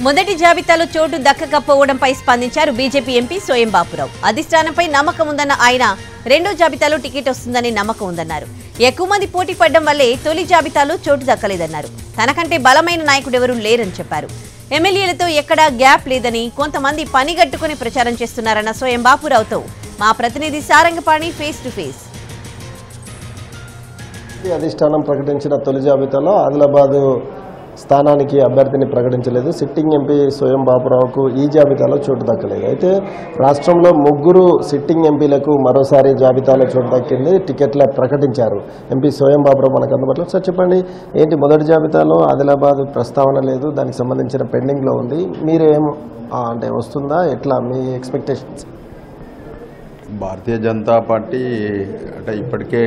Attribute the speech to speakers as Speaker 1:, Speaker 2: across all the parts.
Speaker 1: మొదటి జాబితాలో చోటు దక్కకపోవడంపై స్పందించారు బీజేపీ ఎంపీ సోయం బాపురావు. అధిష్టానంపై నమ్మకం ఉందన్న ఆయన రెండో జాబితాలో టికెట్ వస్తుందని నమ్మకం ఉందన్నారు. ఎక్కువ మంది పోటీ పడడం వల్లే తొలి జాబితాలో చోటు దక్కలేదన్నారు. తనకంటే బలమైన నాయకుడెవరూ లేరని చెప్పారు. ఎమ్మెల్యేలతో ఎక్కడా గ్యాప్ లేదని, కొంతమంది పనిగట్టుకుని ప్రచారం చేస్తున్నారన్న సోయం బాపురావుతో మా ప్రతినిధి సారంగపాణి ఫేస్ టు ఫేస్.
Speaker 2: అధిష్టానం ప్రకటించిన తొలి జాబితాలో ఆదిలాబాద్ స్థానానికి అభ్యర్థిని ప్రకటించలేదు. సిట్టింగ్ ఎంపీ సోయం బాపురావుకు ఈ జాబితాలో చోటు దక్కలేదు. అయితే రాష్ట్రంలో ముగ్గురు సిట్టింగ్ ఎంపీలకు మరోసారి జాబితాలో చోటు దక్కింది. టికెట్ల ప్రకటించారు. ఎంపీ సోయం బాపురావు మనకు అందుబాటులో. సార్ చెప్పండి, ఏంటి మొదటి జాబితాలో ఆదిలాబాద్ ప్రస్తావన లేదు, దానికి సంబంధించిన పెండింగ్లో ఉంది. మీరేం అంటే వస్తుందా, ఎట్లా మీ ఎక్స్పెక్టేషన్స్?
Speaker 3: భారతీయ జనతా పార్టీ అంటే ఇప్పటికే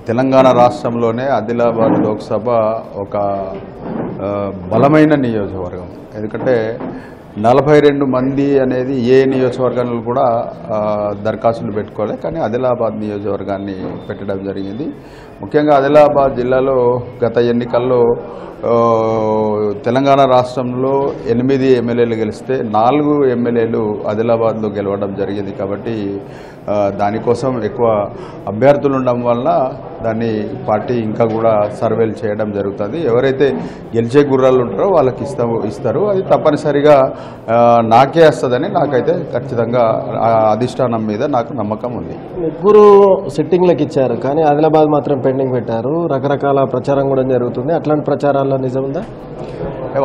Speaker 3: తెలంగాణ రాష్ట్రంలోనే ఆదిలాబాద్ లోక్సభ ఒక బలమైన నియోజకవర్గం. ఎందుకంటే 42 మంది అనేది ఏ నియోజకవర్గంలో కూడా దరఖాస్తులు పెట్టుకోవాలి, కానీ ఆదిలాబాద్ నియోజకవర్గాన్ని పెట్టడం జరిగింది. ముఖ్యంగా ఆదిలాబాద్ జిల్లాలో గత ఎన్నికల్లో తెలంగాణ రాష్ట్రంలో 8 ఎమ్మెల్యేలు గెలిస్తే 4 ఎమ్మెల్యేలు ఆదిలాబాద్లో గెలవడం జరిగింది. కాబట్టి దానికోసం ఎక్కువ అభ్యర్థులు ఉండడం వల్ల దాన్ని పార్టీ ఇంకా కూడా సర్వేలు చేయడం జరుగుతుంది. ఎవరైతే గెలిచే గుర్రాలు ఉంటారో వాళ్ళకి ఇస్తారు. అది తప్పనిసరిగా నాకే వస్తుందని నాకైతే ఖచ్చితంగా అధిష్టానం మీద నాకు నమ్మకం ఉంది.
Speaker 2: ముగ్గురు సిట్టింగ్లకు ఇచ్చారు, కానీ ఆదిలాబాద్ మాత్రం పెండింగ్ పెట్టారు. రకరకాల ప్రచారం కూడా జరుగుతుంది. అట్లాంటి ప్రచారాల్లో నిజం ఉందా?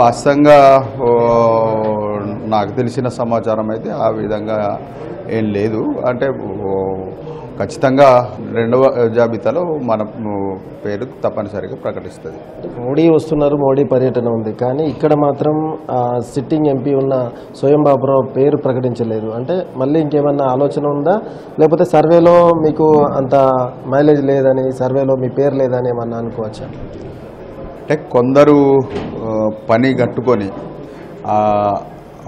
Speaker 3: వాస్తవంగా నాకు తెలిసిన సమాచారం అయితే ఆ విధంగా ఏం లేదు. అంటే ఖచ్చితంగా రెండవ జాబితాలో మన పేరు తప్పనిసరిగా ప్రకటిస్తుంది.
Speaker 2: మోడీ వస్తున్నారు, మోడీ పర్యటన ఉంది, కానీ ఇక్కడ మాత్రం సిట్టింగ్ ఎంపీ ఉన్న సోయం బాపురావు పేరు ప్రకటించలేదు. అంటే మళ్ళీ ఇంకేమన్నా ఆలోచన ఉందా, లేకపోతే సర్వేలో మీకు అంత మైలేజ్ లేదని, సర్వేలో మీ పేరు లేదని ఏమన్నా అనుకోవచ్చా?
Speaker 3: అంటే కొందరు పని కట్టుకొని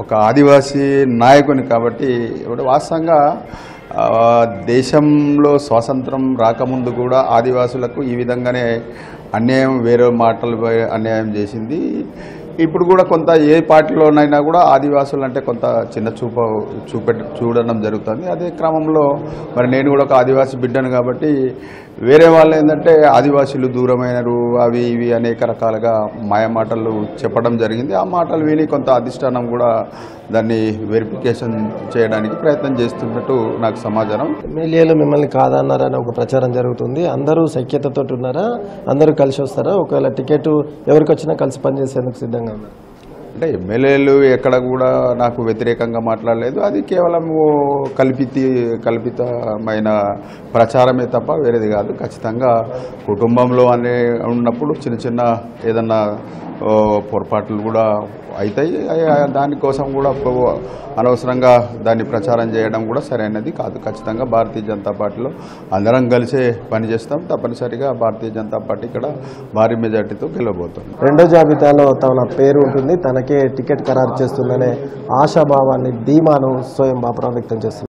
Speaker 3: ఒక ఆదివాసీ నాయకుని కాబట్టి ఇప్పుడు వాస్తవంగా దేశంలో స్వాతంత్రం రాకముందు కూడా ఆదివాసులకు ఈ విధంగానే అన్యాయం, వేరే మాటలు అన్యాయం చేసింది. ఇప్పుడు కూడా కొంత ఏ పార్టీలోనైనా కూడా ఆదివాసులు అంటే కొంత చిన్న చూడడం జరుగుతుంది. అదే క్రమంలో మరి నేను కూడా ఒక ఆదివాసీ బిడ్డను కాబట్టి వేరే వాళ్ళు ఏంటంటే ఆదివాసీలు దూరమైనరు అవి ఇవి అనేక రకాలుగా మాయమాటలు చెప్పడం జరిగింది. ఆ మాటలు విని కొంత అధిష్టానం కూడా దాన్ని వెరిఫికేషన్ చేయడానికి ప్రయత్నం చేస్తున్నట్టు నాకు సమాచారం.
Speaker 2: ఎమ్మెల్యేలు మిమ్మల్ని కాదన్నారని ఒక ప్రచారం జరుగుతుంది. అందరూ సఖ్యతతో ఉన్నారా? అందరూ కలిసి వస్తారా? ఒకవేళ టికెట్ ఎవరికి వచ్చినా కలిసి పనిచేసేందుకు సిద్ధంగా ఉన్నారు?
Speaker 3: అంటే ఎమ్మెల్యేలు ఎక్కడ కూడా నాకు వ్యతిరేకంగా మాట్లాడలేదు. అది కేవలం కల్పితమైన ప్రచారమే తప్ప వేరేది కాదు. ఖచ్చితంగా కుటుంబంలో ఉన్నప్పుడు చిన్న ఏదన్నా పొరపాట్లు కూడా అవుతాయి. దానికోసం కూడా అనవసరంగా దాన్ని ప్రచారం చేయడం కూడా సరైనది కాదు. ఖచ్చితంగా భారతీయ జనతా పార్టీలో అందరం కలిసే పనిచేస్తాం. తప్పనిసరిగా భారతీయ జనతా పార్టీ ఇక్కడ భారీ మెజార్టీతో గెలవబోతుంది.
Speaker 2: రెండో జాబితాలో తన పేరు ఉంటుంది, తనకే టికెట్ ఖరారు చేస్తుందనే ఆశాభావాన్ని, ధీమాను సోయం బాపురావు వ్యక్తం చేస్తుంది.